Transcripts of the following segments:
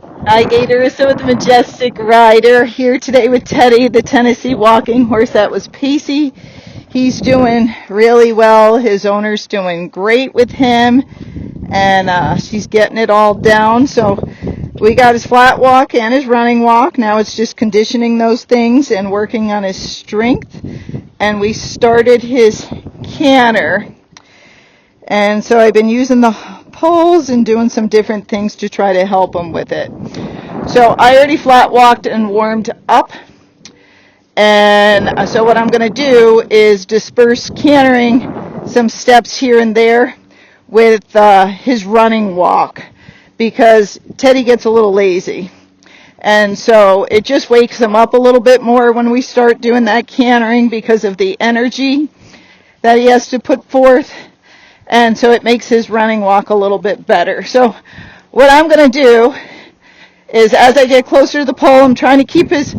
Hi, Gaye, DeRusso with the Majestic rider here today with Teddy, the Tennessee walking horse that was pacey. He's doing really well. His owner's doing great with him, and she's getting it all down. So we got his flat walk and his running walk. Now it's just conditioning those things and working on his strength. And we started his canter. And so I've been using the poles and doing some different things to try to help him with it. So I already flat walked and warmed up. And so what I'm going to do is disperse cantering some steps here and there with his running walk, because Teddy gets a little lazy. And so it just wakes him up a little bit more when we start doing that cantering because of the energy that he has to put forth. And so it makes his running walk a little bit better. So what I'm going to do is, as I get closer to the pole, I'm trying to keep his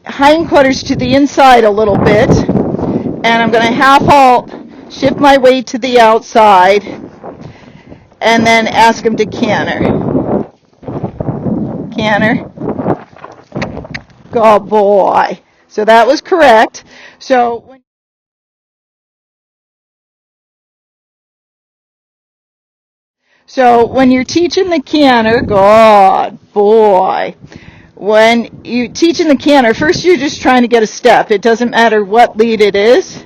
hindquarters to the inside a little bit. And I'm going to half halt, shift my weight to the outside, and then ask him to canter. Canter. Good boy. So that was correct. So when you're teaching the canter, good boy. When you teaching the canter, first you're just trying to get a step. It doesn't matter what lead it is.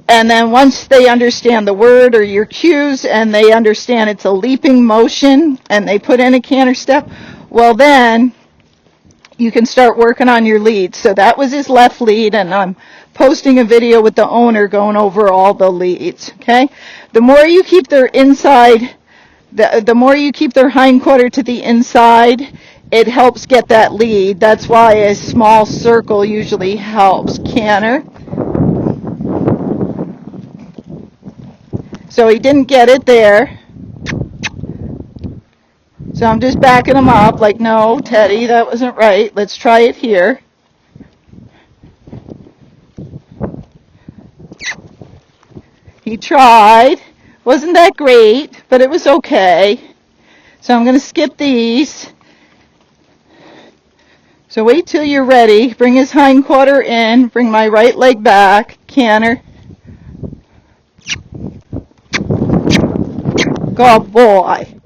And then once they understand the word or your cues and they understand it's a leaping motion and they put in a canter step, well then you can start working on your leads. So that was his left lead, and I'm posting a video with the owner going over all the leads. Okay? The more you keep their inside, the more you keep their hindquarter to the inside, it helps get that lead. That's why a small circle usually helps. Canter. So he didn't get it there. So I'm just backing him up like, no, Teddy, that wasn't right. Let's try it here. He tried. Wasn't that great, but it was okay. So I'm going to skip these. So wait till you're ready. Bring his hindquarter in. Bring my right leg back. Canter. Good boy.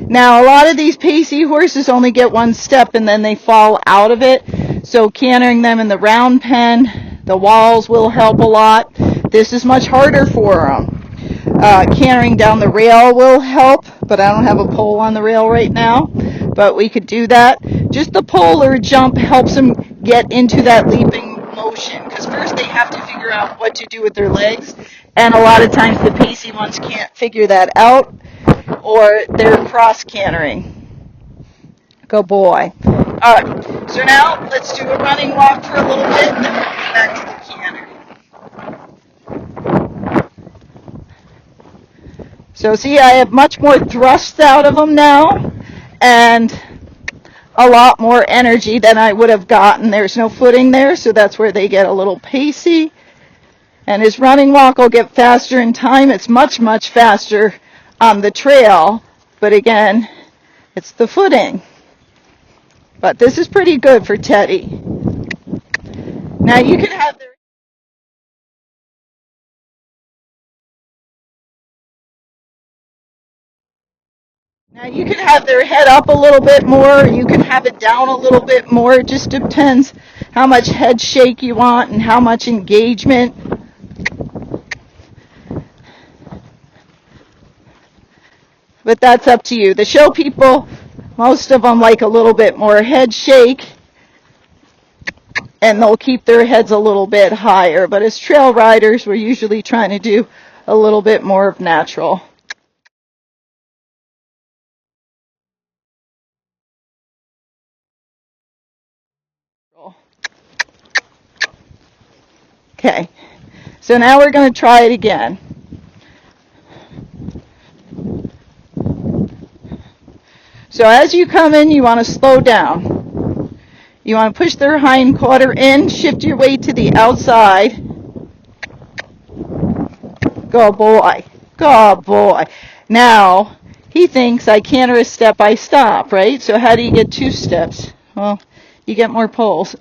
Now, a lot of these pacey horses only get one step and then they fall out of it. So cantering them in the round pen, the walls will help a lot. This is much harder for them. Cantering down the rail will help, but I don't have a pole on the rail right now. But we could do that. Just the pole or jump helps them get into that leaping motion, because first they have to figure out what to do with their legs. And a lot of times the pacey ones can't figure that out, or they're cross cantering. Good boy. All right, so now let's do a running walk for a little bit, and then we'll go back to the canter. So see, I have much more thrust out of them now, and a lot more energy than I would have gotten. There's no footing there, so that's where they get a little pacey. And his running walk will get faster in time. It's much, much faster on the trail, but again, it's the footing. But this is pretty good for Teddy. Now you can have their head up a little bit more, or you can have it down a little bit more. It just depends how much head shake you want and how much engagement. But that's up to you. The show people, most of them like a little bit more head shake, and they'll keep their heads a little bit higher. But as trail riders, we're usually trying to do a little bit more of natural. Okay, so now we're going to try it again. So as you come in, you want to slow down. You want to push their hindquarter in, shift your weight to the outside. Good boy. Good boy. Now, he thinks I canter a step, I stop, right? So how do you get 2 steps? Well, you get more poles.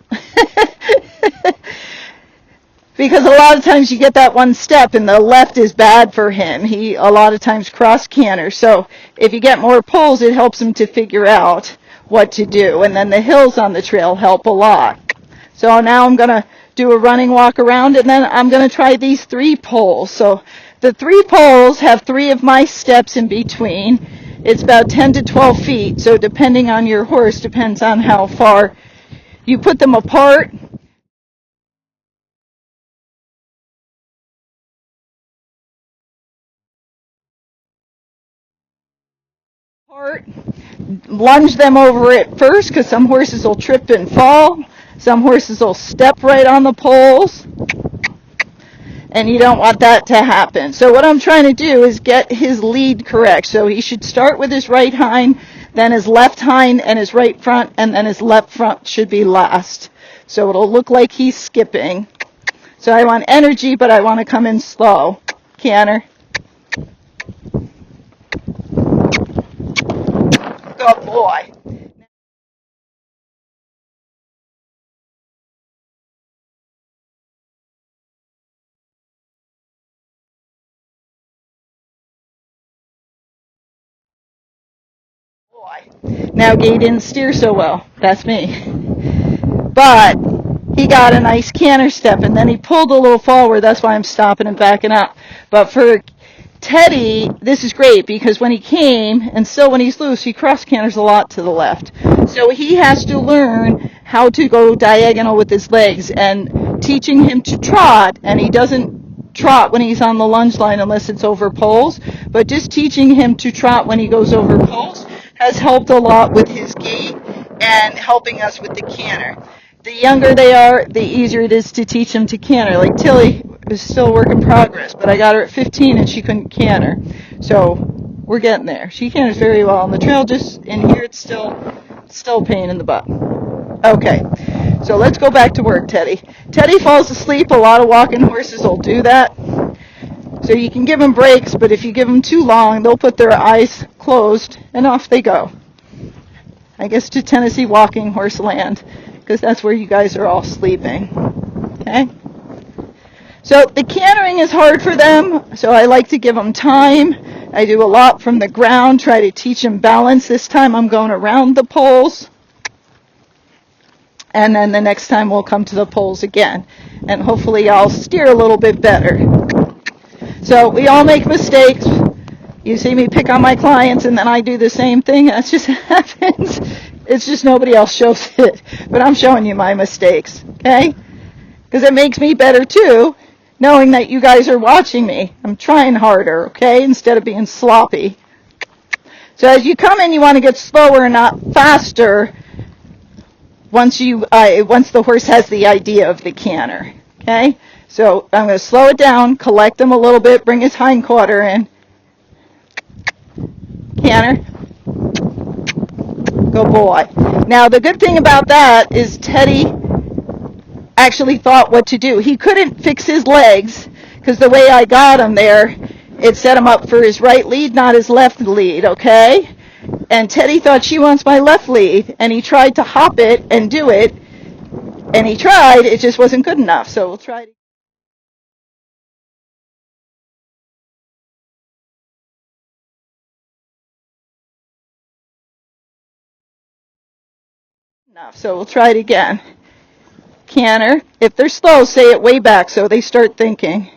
Because a lot of times you get that 1 step and the left is bad for him. He a lot of times cross canters. So if you get more poles, it helps him to figure out what to do. And then the hills on the trail help a lot. So now I'm going to do a running walk around, and then I'm going to try these 3 poles. So the 3 poles have 3 of my steps in between. It's about 10 to 12 feet. So depending on your horse, depends on how far you put them apart. Lunge them over it first, because some horses will trip and fall. Some horses will step right on the poles, and you don't want that to happen. So what I'm trying to do is get his lead correct. So he should start with his right hind, then his left hind, and his right front, and then his left front should be last. So it'll look like he's skipping. So I want energy, but I want to come in slow. Canter. Good boy. Now Gaye didn't steer so well. That's me. But he got a nice canter step, and then he pulled a little forward. That's why I'm stopping and backing up. But for Teddy, this is great, because when he came, and still when he's loose, he cross canters a lot to the left. So he has to learn how to go diagonal with his legs, and teaching him to trot, and he doesn't trot when he's on the lunge line unless it's over poles, but just teaching him to trot when he goes over poles has helped a lot with his gait and helping us with the canter. The younger they are, the easier it is to teach them to canter. Like Tilly is still a work in progress, but I got her at 15 and she couldn't canter. So we're getting there. She canters very well on the trail. Just in here, it's still a pain in the butt. Okay, so let's go back to work, Teddy. Teddy falls asleep. A lot of walking horses will do that. So you can give them breaks, but if you give them too long, they'll put their eyes closed and off they go. I guess to Tennessee walking horse land, because that's where you guys are all sleeping. Okay? So the cantering is hard for them, so I like to give them time. I do a lot from the ground, try to teach them balance. This time I'm going around the poles. And then the next time we'll come to the poles again. And hopefully I'll steer a little bit better. So we all make mistakes. You see me pick on my clients and then I do the same thing. That just happens. It's just nobody else shows it. But I'm showing you my mistakes, okay? Because it makes me better too, knowing that you guys are watching me. I'm trying harder, okay, instead of being sloppy. So as you come in, you want to get slower and not faster once the horse has the idea of the canter, okay? So I'm going to slow it down, collect him a little bit, bring his hindquarter in. Canter. Good boy. Now the good thing about that is Teddy actually thought what to do. He couldn't fix his legs because the way I got him there, it set him up for his right lead, not his left lead, okay? And Teddy thought she wants my left lead, and he tried to hop it and do it, and he tried, it just wasn't good enough. So we'll try it. So we'll try it again. Canter. If they're slow, say it way back so they start thinking.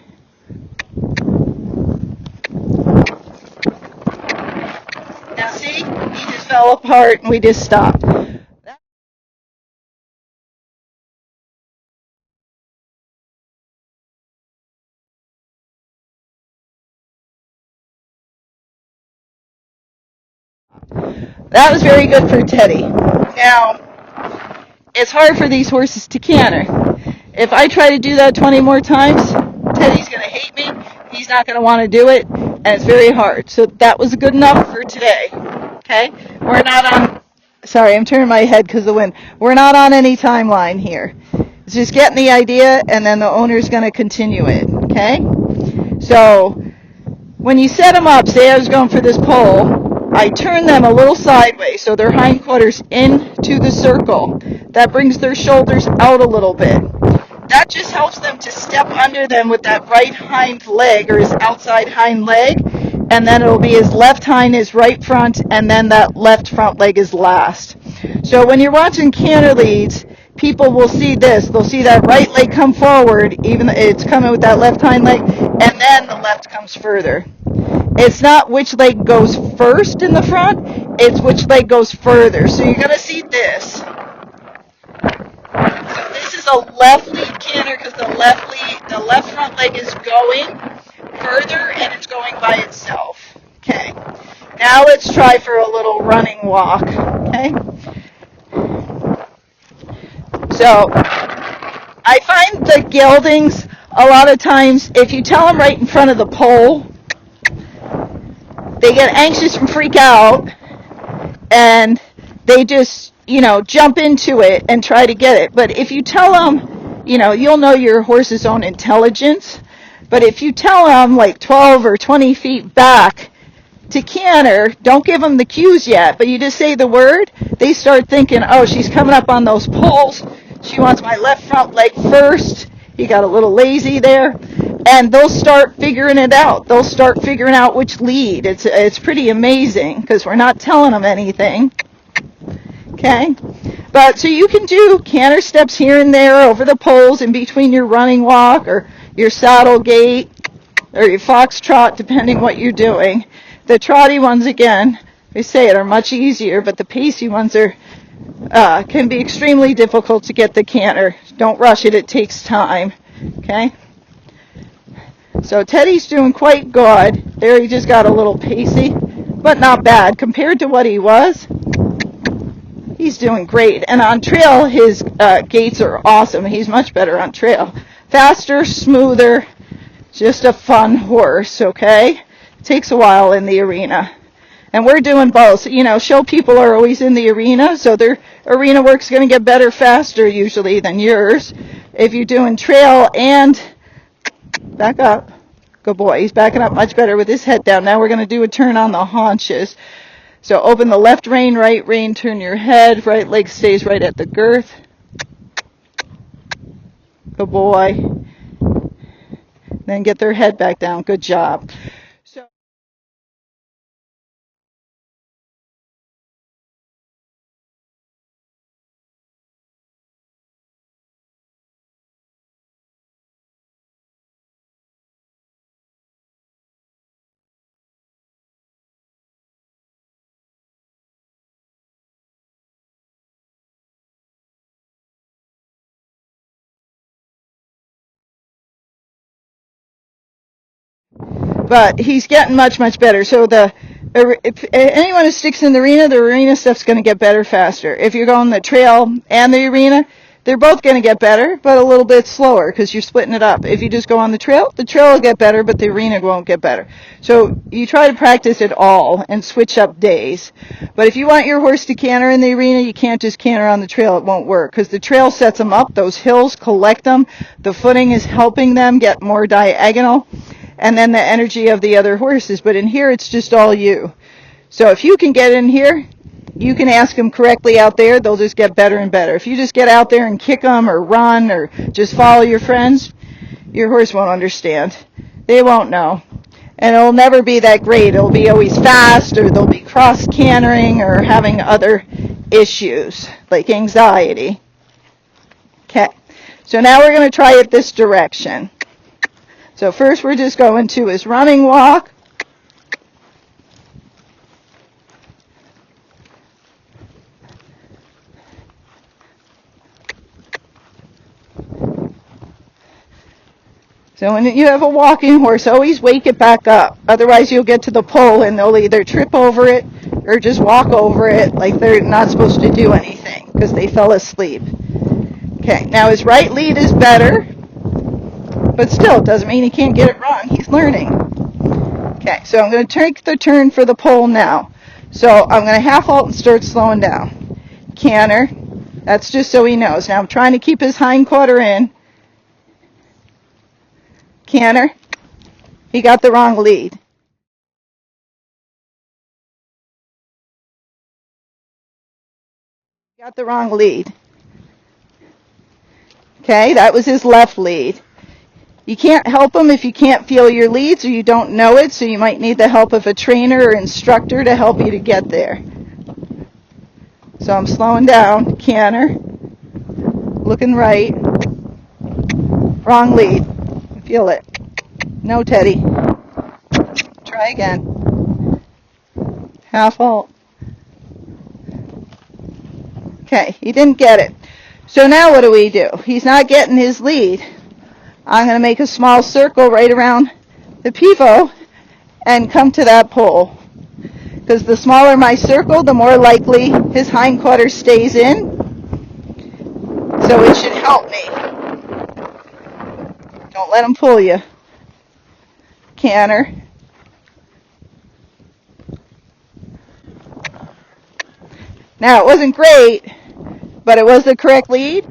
Now see, he just fell apart and we just stopped. That was very good for Teddy. Now, it's hard for these horses to canter. If I try to do that 20 more times, Teddy's going to hate me. He's not going to want to do it, and it's very hard. So that was good enough for today. Okay? We're not on... Sorry, I'm turning my head because of the wind. We're not on any timeline here. It's just getting the idea, and then the owner's going to continue it. Okay? So when you set them up, say I was going for this pole, I turn them a little sideways so their hindquarters into the circle. That brings their shoulders out a little bit. That just helps them to step under them with that right hind leg or his outside hind leg, and then it'll be his left hind, his right front, and then that left front leg is last. So when you're watching canter leads, people will see this. They'll see that right leg come forward, even though it's coming with that left hind leg, and then the left comes further. It's not which leg goes first in the front, it's which leg goes further. So you're going to see this. So this is a left lead canter because the left front leg is going further and it's going by itself. Okay. Now let's try for a little running walk. Okay. So I find the geldings a lot of times, if you tell them right in front of the pole, they get anxious and freak out, and they just, jump into it and try to get it. But if you tell them, you'll know your horse's own intelligence. But if you tell them like 12 or 20 feet back to canter, don't give them the cues yet, but you just say the word, they start thinking, oh, she's coming up on those poles. She wants my left front leg first. He got a little lazy there. And they'll start figuring it out. They'll start figuring out which lead. It's pretty amazing because we're not telling them anything. Okay? But so you can do canter steps here and there over the poles in between your running walk or your saddle gait or your foxtrot, depending what you're doing. The trotty ones, again, they say it, are much easier, but the pacey ones can be extremely difficult to get the canter. Don't rush it. It takes time. Okay? So Teddy's doing quite good. There he just got a little pacey, but not bad. Compared to what he was, he's doing great. And on trail, his gaits are awesome. He's much better on trail. Faster, smoother, just a fun horse, okay? Takes a while in the arena. And we're doing both. Show people are always in the arena, so their arena work's going to get better faster usually than yours. If you're doing trail and back up. Good boy. He's backing up much better with his head down. Now we're going to do a turn on the haunches. So open the left rein, right rein, turn your head. Right leg stays right at the girth. Good boy. Then get their head back down. Good job. But he's getting much, much better. So if anyone who sticks in the arena stuff's going to get better faster. If you're going the trail and the arena, they're both going to get better, but a little bit slower because you're splitting it up. If you just go on the trail will get better, but the arena won't get better. So you try to practice it all and switch up days. But if you want your horse to canter in the arena, you can't just canter on the trail. It won't work because the trail sets them up. Those hills collect them. The footing is helping them get more diagonal. And then the energy of the other horses. But in here, it's just all you. So if you can get in here, you can ask them correctly out there. They'll just get better and better. If you just get out there and kick them or run or just follow your friends, your horse won't understand. They won't know. And it'll never be that great. It'll be always fast, or they'll be cross-cantering or having other issues like anxiety. Okay. So now we're going to try it this direction. So first we're just going to his running walk. So when you have a walking horse, always wake it back up. Otherwise you'll get to the pole and they'll either trip over it or just walk over it like they're not supposed to do anything because they fell asleep. Okay, now his right lead is better. But still, it doesn't mean he can't get it wrong. He's learning. Okay, so I'm going to take the turn for the pole now. So I'm going to half halt and start slowing down. Canter. That's just so he knows. Now I'm trying to keep his hind quarter in. Canter. He got the wrong lead. Got the wrong lead. Okay, that was his left lead. You can't help him if you can't feel your leads or you don't know it, so you might need the help of a trainer or instructor to help you to get there. So I'm slowing down, canter, looking right, wrong lead, feel it. No, Teddy. Try again. Half halt. Okay, he didn't get it. So now what do? He's not getting his lead. I'm going to make a small circle right around the pivot and come to that pole. Because the smaller my circle, the more likely his hindquarter stays in. So it should help me. Don't let him pull you. Canter. Now it wasn't great, but it was the correct lead.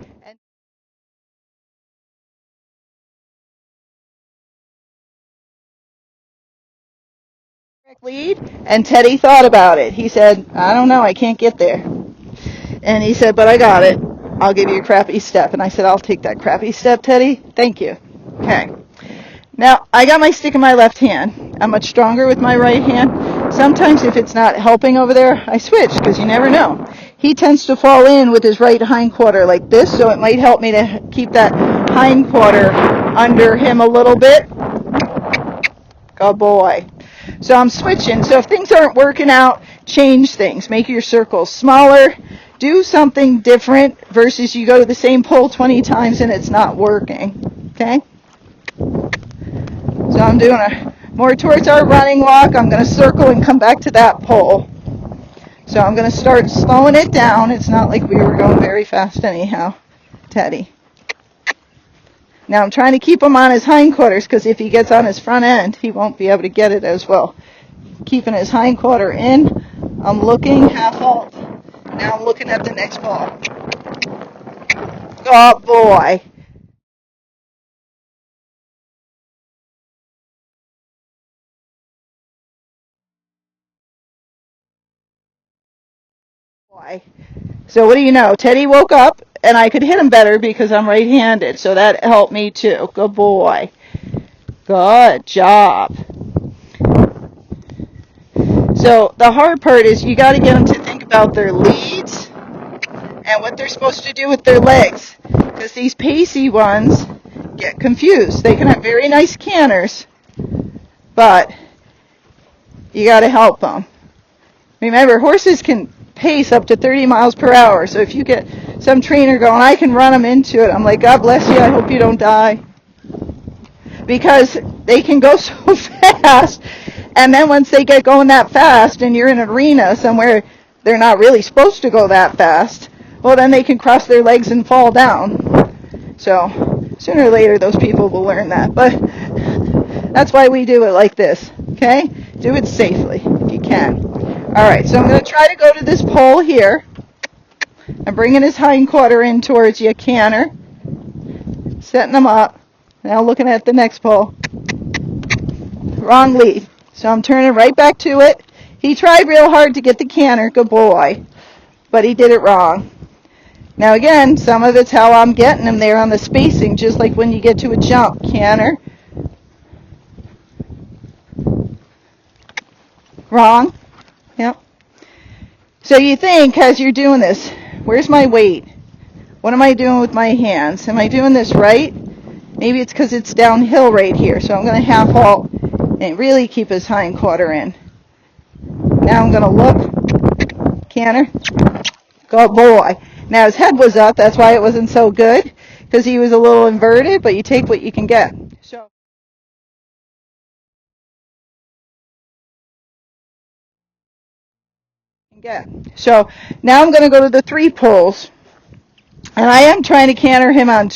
And Teddy thought about it. He said, I don't know, I can't get there. And he said, but I got it. I'll give you a crappy step. And I said, I'll take that crappy step, Teddy. Thank you. Okay. Now, I got my stick in my left hand. I'm much stronger with my right hand. Sometimes if it's not helping over there, I switch, because you never know. He tends to fall in with his right hindquarter like this, so it might help me to keep that hindquarter under him a little bit. Good boy. So I'm switching. So if things aren't working out, change things. Make your circles smaller. Do something different versus you go to the same pole 20 times and it's not working. Okay? So I'm doing more towards our running walk. I'm going to circle and come back to that pole. So I'm going to start slowing it down. It's not like we were going very fast anyhow, Teddy. Now I'm trying to keep him on his hindquarters because if he gets on his front end, he won't be able to get it as well. Keeping his hindquarter in. I'm looking, half halt. Now I'm looking at the next ball. Oh, boy. Boy. So what do you know? Teddy woke up, and I could hit him better because I'm right-handed, so that helped me too. Good boy. Good job. So the hard part is you got to get them to think about their leads and what they're supposed to do with their legs, because these pacey ones get confused. They can have very nice canters, but you got to help them. Remember, horses can pace up to 30 miles per hour, so if you get some trainer going, I can run them into it. I'm like, God bless you, I hope you don't die. Because they can go so fast, and then once they get going that fast and you're in an arena somewhere they're not really supposed to go that fast, well, then they can cross their legs and fall down. So sooner or later those people will learn that. But that's why we do it like this, okay? Do it safely if you can. All right, so I'm going to try to go to this pole here. I'm bringing his hindquarter in towards you, canter. Setting him up. Now looking at the next pole. Wrong lead. So I'm turning right back to it. He tried real hard to get the canter. Good boy. But he did it wrong. Now again, some of it's how I'm getting him there on the spacing, just like when you get to a jump. Canter. Wrong. Yep. So you think, as you're doing this, where's my weight? What am I doing with my hands? Am I doing this right? Maybe it's because it's downhill right here. So I'm going to half halt and really keep his hindquarter in. Now I'm going to look. Canter. Good boy. Now his head was up. That's why it wasn't so good, because he was a little inverted, but you take what you can get. So now I'm going to go to the 3 poles. And I am trying to canter him on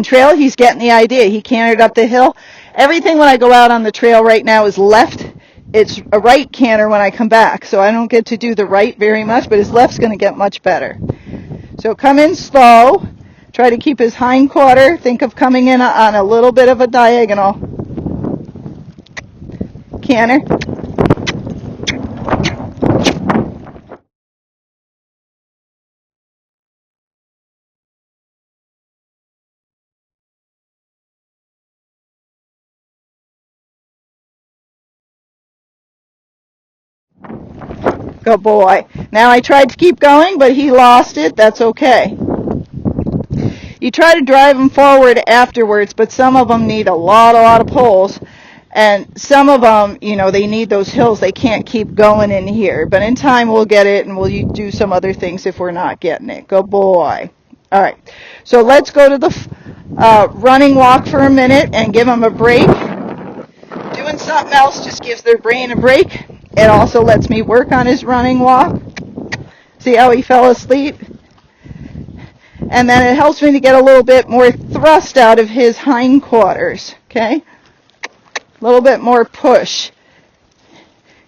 trail. He's getting the idea. He cantered up the hill. Everything when I go out on the trail right now is left. It's a right canter when I come back. So I don't get to do the right very much, but his left's going to get much better. So come in slow. Try to keep his hindquarter. Think of coming in on a little bit of a diagonal. Canter. Good boy. Now I tried to keep going, but he lost it. That's okay. You try to drive them forward afterwards, but some of them need a lot of pulls. And some of them, you know, they need those hills. They can't keep going in here. But in time, we'll get it, and we'll do some other things if we're not getting it. Good boy. All right. So let's go to the running walk for a minute and give them a break. Doing something else just gives their brain a break. It also lets me work on his running walk. See how he fell asleep? And then it helps me to get a little bit more thrust out of his hindquarters, okay? A little bit more push,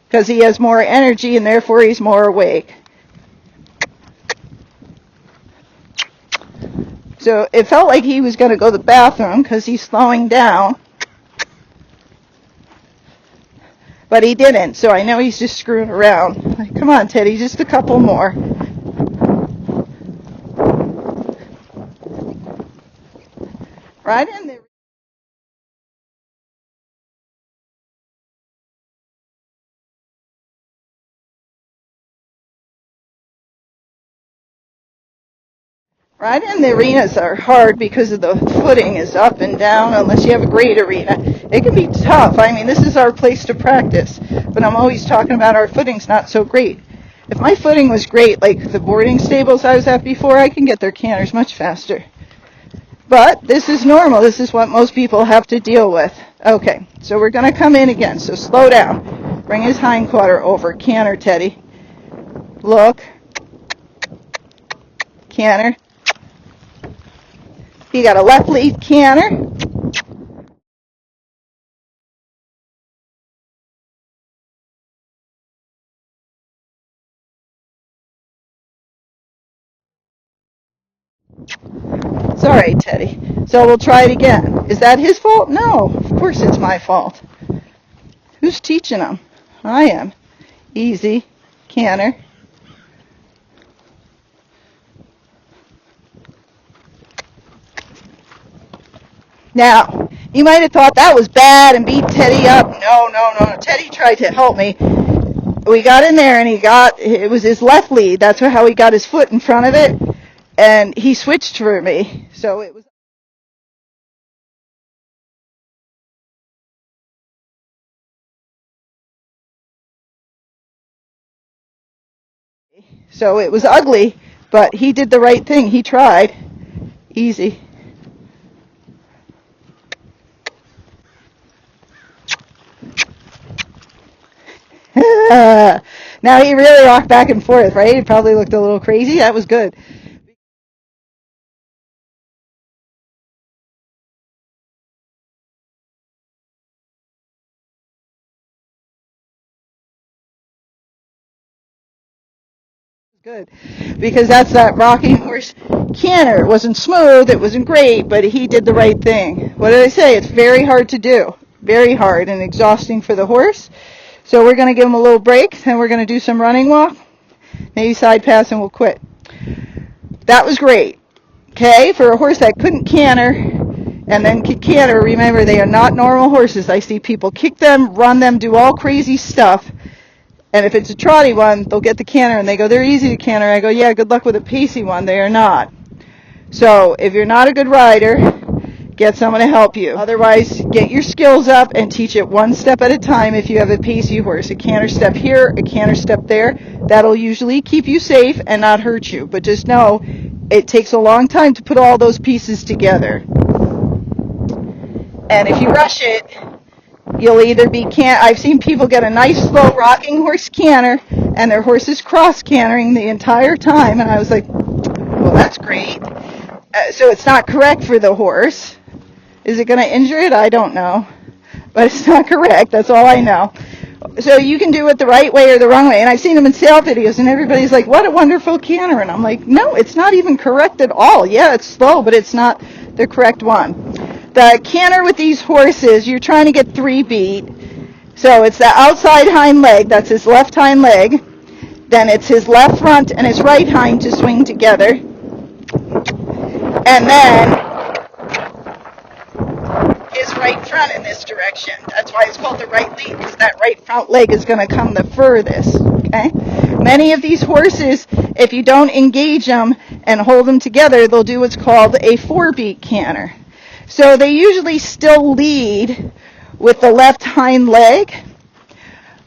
because he has more energy and therefore he's more awake. So it felt like he was going to go to the bathroom because he's slowing down, but he didn't, so I know he's just screwing around. Like, come on, Teddy, just a couple more. Right in there. Right in the arenas are hard because of the footing is up and down unless you have a great arena. It can be tough. I mean, this is our place to practice, but I'm always talking about our footing's not so great. If my footing was great, like the boarding stables I was at before, I can get their canters much faster. But this is normal. This is what most people have to deal with. Okay, so we're going to come in again. So slow down. Bring his hindquarter over. Canter, Teddy. Look. Canter. You got a left lead canter. It's all right, Teddy. So we'll try it again. Is that his fault? No, of course it's my fault. Who's teaching him? I am. Easy. Canter. Now, you might have thought that was bad and beat Teddy up. No. Teddy tried to help me. We got in there and it was his left lead. That's how he got his foot in front of it. And he switched for me. So it was. So it was ugly, but he did the right thing. He tried. Easy. Now he really rocked back and forth, right? He probably looked a little crazy. That was good. Good, because that's that rocking horse canter. It wasn't smooth, it wasn't great, but he did the right thing. What did I say? It's very hard to do. Very hard and exhausting for the horse. So we're going to give him a little break, then we're going to do some running walk, maybe side pass, and we'll quit. That was great. Okay, for a horse that couldn't canter and then could canter, remember they are not normal horses. I see people kick them, run them, do all crazy stuff. And if it's a trotty one, they'll get the canter and they go, they're easy to canter. I go, yeah, good luck with a pacey one. They are not. So if you're not a good rider, get someone to help you. Otherwise, get your skills up and teach it one step at a time if you have a pacey horse. A canter step here, a canter step there. That'll usually keep you safe and not hurt you. But just know, it takes a long time to put all those pieces together. And if you rush it, you'll either be I've seen people get a nice slow rocking horse canter and their horse is cross cantering the entire time, and I was like, well, that's great. So it's not correct for the horse. Is it going to injure it? I don't know, but it's not correct. That's all I know. So you can do it the right way or the wrong way, and I've seen them in sale videos and everybody's like, what a wonderful canter, and I'm like, no, it's not even correct at all. Yeah, it's slow, but it's not the correct one. The canter with these horses, you're trying to get 3 beat. So it's the outside hind leg, that's his left hind leg. Then it's his left front and his right hind to swing together. And then his right front in this direction. That's why it's called the right lead, because that right front leg is going to come the furthest. Okay? Many of these horses, if you don't engage them and hold them together, they'll do what's called a 4-beat canter. So they usually still lead with the left hind leg,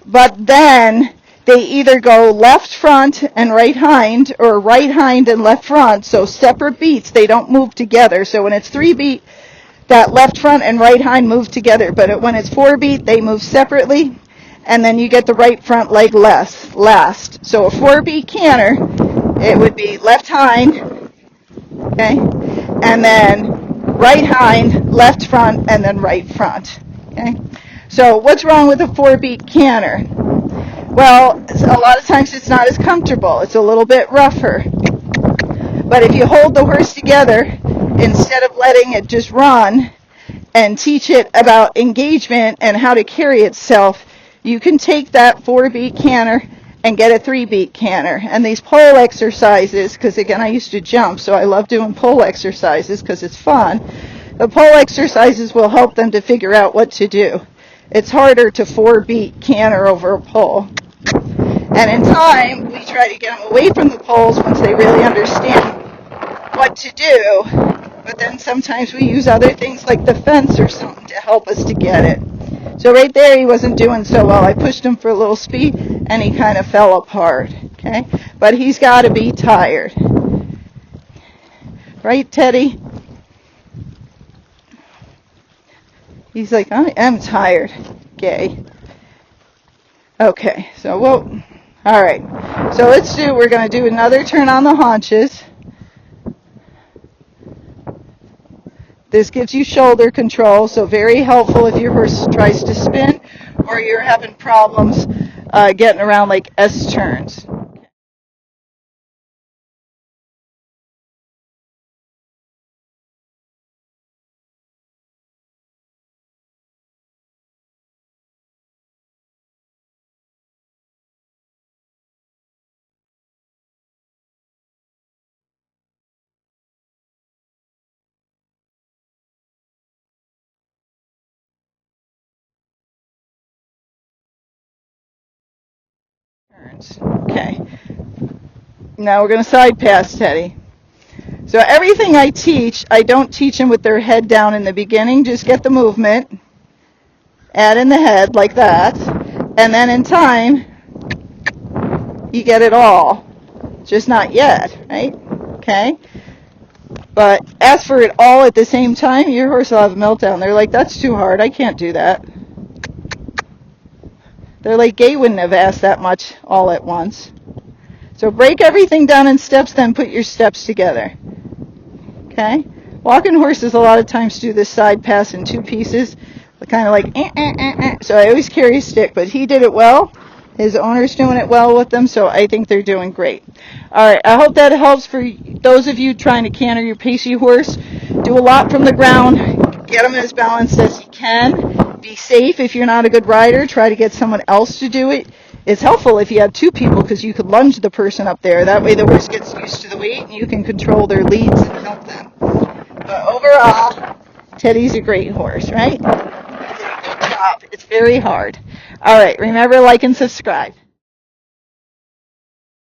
but then they either go left front and right hind, or right hind and left front, so separate beats. They don't move together. So when it's 3-beat, that left front and right hind move together, but when it's 4-beat, they move separately, and then you get the right front leg last. So a 4-beat canter, it would be left hind, okay, and then right hind, left front, and then right front, okay. So what's wrong with a 4-beat canter? Well, a lot of times it's not as comfortable. It's a little bit rougher. But if you hold the horse together, instead of letting it just run, and teach it about engagement and how to carry itself, you can take that 4-beat canter and get a 3-beat canter. And these pole exercises, because again I used to jump, so I love doing pole exercises because it's fun. The pole exercises will help them to figure out what to do. It's harder to 4-beat canter over a pole. And in time, we try to get them away from the poles once they really understand what to do. But then sometimes we use other things like the fence or something to help us to get it. So right there, he wasn't doing so well. I pushed him for a little speed, and he kind of fell apart. Okay, but he's got to be tired. Right, Teddy? He's like, I am tired, Gaye. Okay, so we'll... All right, so we're going to do another turn on the haunches. This gives you shoulder control, so very helpful if your horse tries to spin or you're having problems getting around like S turns. Okay. Now we're going to side pass Teddy. So everything I teach, I don't teach them with their head down in the beginning. Just get the movement, add in the head like that, and then in time, you get it all. Just not yet, right? Okay? But ask for it all at the same time, your horse will have a meltdown. They're like, that's too hard. I can't do that. They're like, Gaye wouldn't have asked that much all at once. So break everything down in steps, then put your steps together. Okay? Walking horses a lot of times do this side pass in 2 pieces, kind of like, So I always carry a stick, but he did it well. His owner's doing it well with them, so I think they're doing great. All right, I hope that helps for those of you trying to canter your pacey horse. Do a lot from the ground. Get him as balanced as you can. Be safe if you're not a good rider. Try to get someone else to do it. It's helpful if you have 2 people because you could lunge the person up there. That way the horse gets used to the weight and you can control their leads and help them. But overall, Teddy's a great horse, right? He did a good job. It's very hard. All right, remember, like and subscribe.